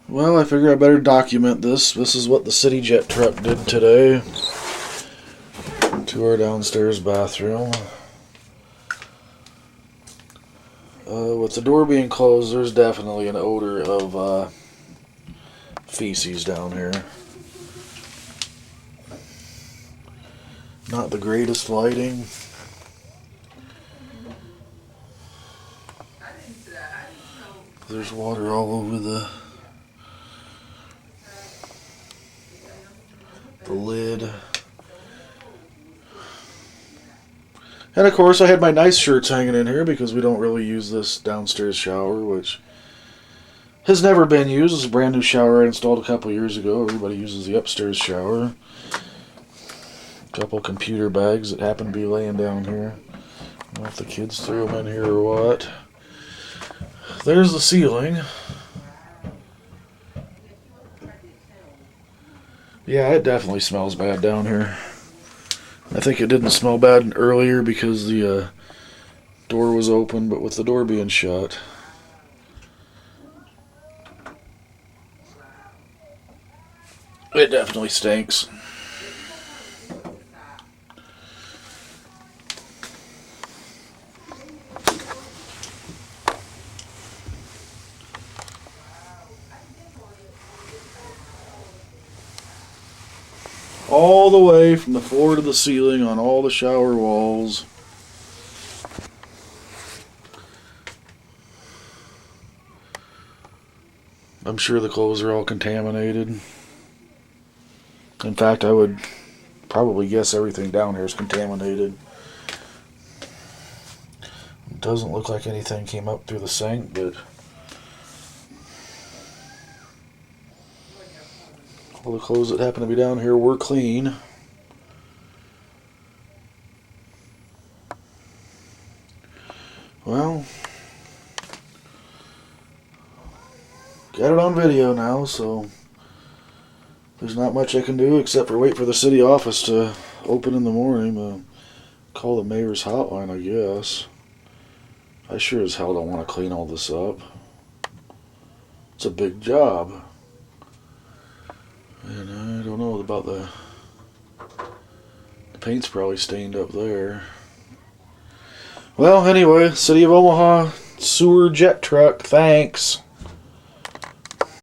Well, I figure I better document this. This is what the city jet truck did today to our downstairs bathroom. With the door being closed, there's definitely an odor of feces down here. Not the greatest lighting. There's water all over the lid. And of course I had my nice shirts hanging in here because we don't really use this downstairs shower, which has never been used. It's a brand new shower I installed a couple years ago. Everybody uses the upstairs shower. A couple computer bags that happen to be laying down here. I don't know if the kids threw them in here or what. There's the ceiling. Yeah, it definitely smells bad down here. I think it didn't smell bad earlier because the door was open, but with the door being shut, it definitely stinks. All the way from the floor to the ceiling on all the shower walls. I'm sure the clothes are all contaminated. In fact, I would probably guess everything down here is contaminated. It doesn't look like anything came up through the sink, but all the clothes that happen to be down here were clean. Well, got it on video now, so there's not much I can do except for wait for the city office to open in the morning. Call the mayor's hotline, I guess. I sure as hell don't want to clean all this up. It's a big job. And I don't know about the paint's probably stained up there. Well, anyway, City of Omaha sewer jet truck, thanks.